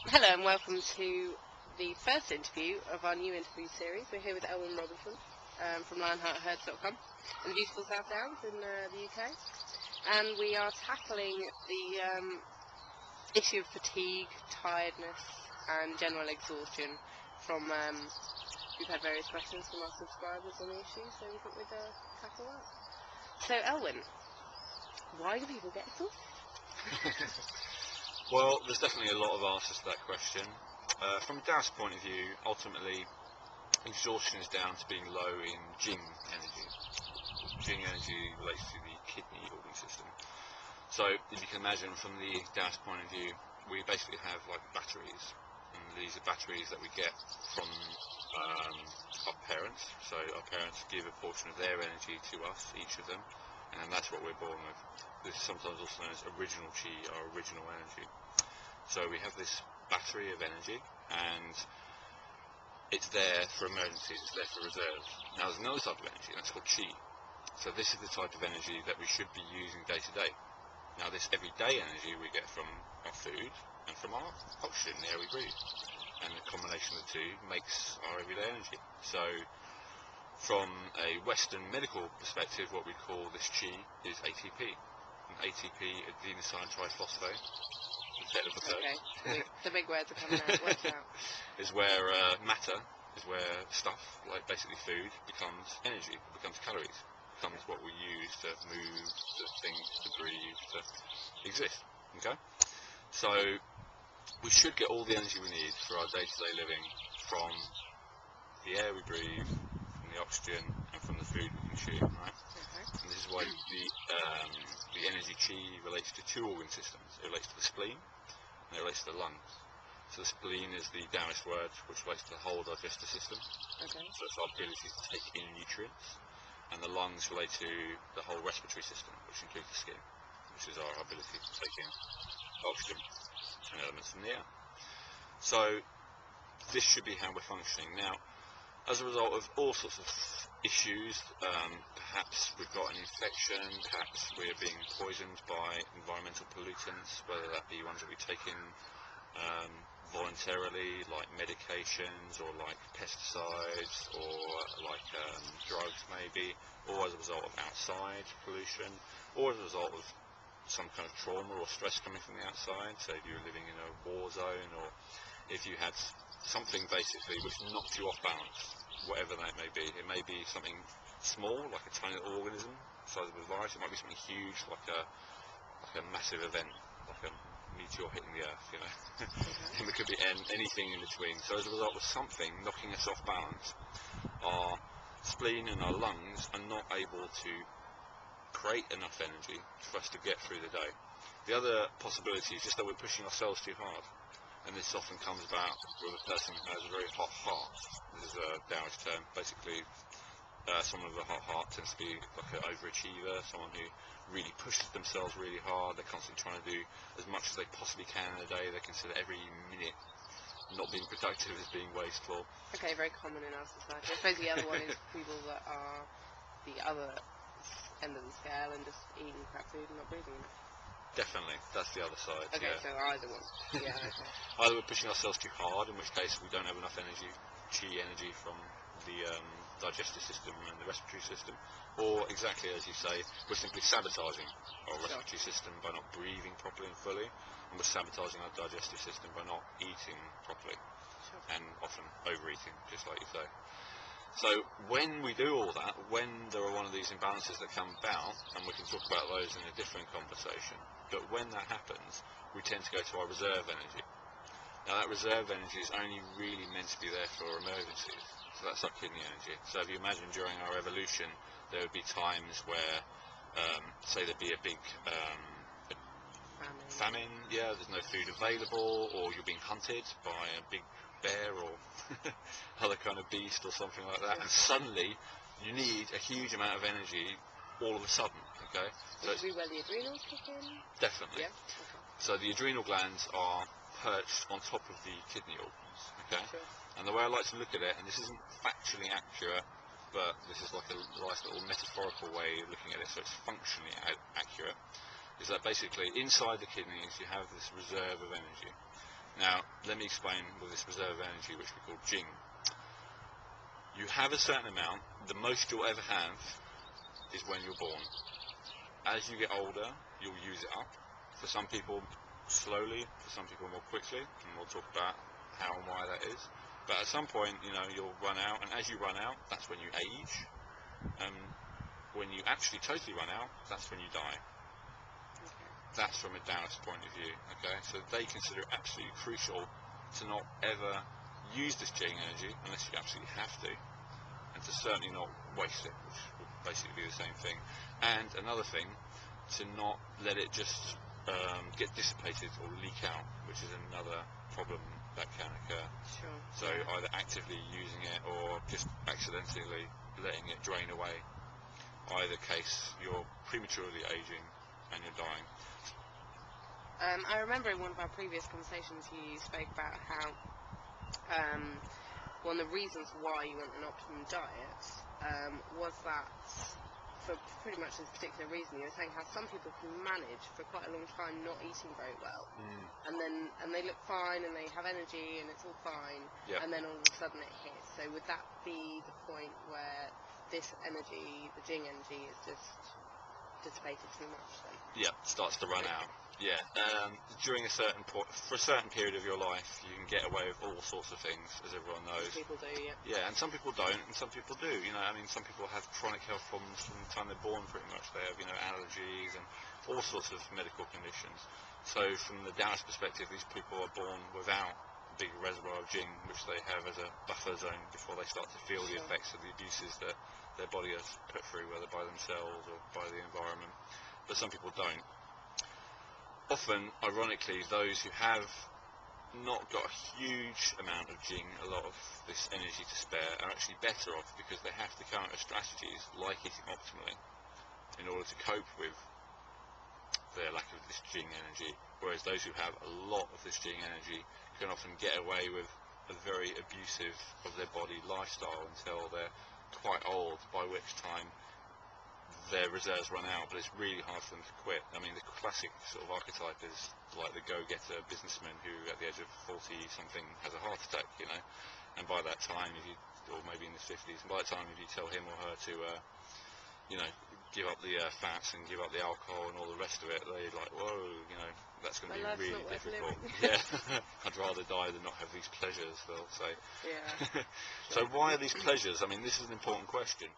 Hello and welcome to the first interview of our new interview series. We're here with Elwin from lionheartherds.com in the beautiful South Downs in the UK, and we are tackling the issue of fatigue, tiredness and general exhaustion from, we've had various questions from our subscribers on the issue, so we thought we'd tackle that. So Elwin, why do people get exhausted? Well, there's definitely a lot of answers to that question. From a Taoist point of view, ultimately, exhaustion is down to being low in Jing Energy. Jing Energy relates to the kidney organ system. So, if you can imagine, from the Taoist point of view, we basically have like batteries, and these are batteries that we get from our parents. So, our parents give a portion of their energy to us, each of them, and that's what we're born with. This is sometimes also known as original chi, our original energy. So we have this battery of energy, and it's there for emergencies, it's there for reserve. Now there's another type of energy, that's called chi. So this is the type of energy that we should be using day to day. Now this everyday energy we get from our food and from our oxygen, the air we breathe. And the combination of the two makes our everyday energy. So from a Western medical perspective, what we call this chi is ATP. And ATP, adenosine triphosphate, Okay, the big words are coming out, watch out. is where matter, is where stuff, like basically food, becomes energy, it becomes calories, becomes what we use to move, to think, to breathe, to exist, okay? So we should get all the energy we need for our day-to-day living from the air we breathe, from the oxygen, and from the food we consume, right? And this is why the energy chi relates to two organ systems. It relates to the spleen, and it relates to the lungs. So the spleen is the Taoist word which relates to the whole digestive system. Okay. So it's our ability to take in nutrients. And the lungs relate to the whole respiratory system, which includes the skin, which is our ability to take in oxygen and elements from the air. So this should be how we're functioning. Now, as a result of all sorts of issues, perhaps we've got an infection, perhaps we're being poisoned by environmental pollutants, whether that be ones that we take in voluntarily, like medications, or like pesticides, or like drugs maybe, or as a result of outside pollution, or as a result of some kind of trauma or stress coming from the outside. So if you're living in a war zone, or if you had something basically which knocked you off balance, whatever that may be. It may be something small, like a tiny little organism, the size of a virus. It might be something huge, like a massive event, like a meteor hitting the Earth, you know. And it could be anything in between. So as a result of something knocking us off balance, our spleen and our lungs are not able to create enough energy for us to get through the day. The other possibility is just that we're pushing ourselves too hard. And this often comes about with a person who has a very hot heart. This is a Taoist term. Basically, someone with a hot heart tends to be like an overachiever, someone who really pushes themselves really hard. They're constantly trying to do as much as they possibly can in a day. They consider every minute not being productive as being wasteful. Okay, very common in our society. I suppose the other one is people that are the other end of the scale and just eating crap food and not breathing enough. Definitely, that's the other side. Okay, yeah. So either one. Yeah, okay. Either we're pushing ourselves too hard, in which case we don't have enough energy, chi energy from the digestive system and the respiratory system, or exactly as you say, we're simply sabotaging our respiratory system by not breathing properly and fully, and we're sabotaging our digestive system by not eating properly, and often overeating, just like you say. So when we do all that, when there are one of these imbalances that come about, and we can talk about those in a different conversation, but when that happens, we tend to go to our reserve energy. Now that reserve energy is only really meant to be there for emergencies, so that's our kidney energy. So if you imagine during our evolution, there would be times where, say there'd be a big famine, yeah, there's no food available, or you're being hunted by a big bear or other kind of beast or something like that, and suddenly you need a huge amount of energy all of a sudden, okay? So is where the adrenals kick in? Definitely. Yeah. Okay. So the adrenal glands are perched on top of the kidney organs, okay? Sure. And the way I like to look at it, and this isn't factually accurate, but this is like a nice little metaphorical way of looking at it, so it's functionally accurate, is that basically inside the kidneys you have this reserve of energy. Now, let me explain with this reserve energy, which we call Jing. You have a certain amount. The most you'll ever have is when you're born. As you get older, you'll use it up. For some people, slowly. For some people, more quickly. And we'll talk about how and why that is. But at some point, you know, you'll run out. And as you run out, that's when you age. When you actually totally run out, that's when you die. That's from a Taoist point of view, okay? So they consider it absolutely crucial to not ever use this Jing energy unless you absolutely have to, and to certainly not waste it, which would basically be the same thing. And another thing, to not let it just get dissipated or leak out, which is another problem that can occur. Sure. So either actively using it or just accidentally letting it drain away. Either case, you're prematurely aging and you're dying. I remember in one of our previous conversations you spoke about how one of the reasons why you want an optimum diet was that for pretty much this particular reason. You were saying how some people can manage for quite a long time not eating very well, and they look fine and they have energy and it's all fine, and then all of a sudden it hits. So would that be the point where this energy, the Jing energy, is just dissipated too much then? Yeah, starts to run out. Yeah, during a certain for a certain period of your life, you can get away with all sorts of things, as everyone knows. Some people do, yeah. Yeah, and some people don't, and some people do. You know, I mean, some people have chronic health problems from the time they're born, pretty much. They have, you know, allergies and all sorts of medical conditions. So, from the Taoist perspective, these people are born without a big reservoir of Jing, which they have as a buffer zone before they start to feel the effects of the abuses that their body has put through, whether by themselves or by the environment. But some people don't. Often, ironically, those who have not got a huge amount of Jing, a lot of this energy to spare, are actually better off because they have to counter strategies like eating optimally in order to cope with their lack of this Jing energy. Whereas those who have a lot of this Jing energy can often get away with a very abusive of their body lifestyle until they're quite old, by which time their reserves run out, but it's really hard for them to quit. I mean, the classic sort of archetype is like the go-getter businessman who at the age of 40-something has a heart attack, you know, and by that time, or maybe in the 50s, and by that time if you tell him or her to, you know, give up the fats and give up the alcohol and all the rest of it, they're like, whoa, you know, that's going to be really difficult. Yeah, I'd rather die than not have these pleasures, they'll say. Yeah. So why are these pleasures? I mean, this is an important question.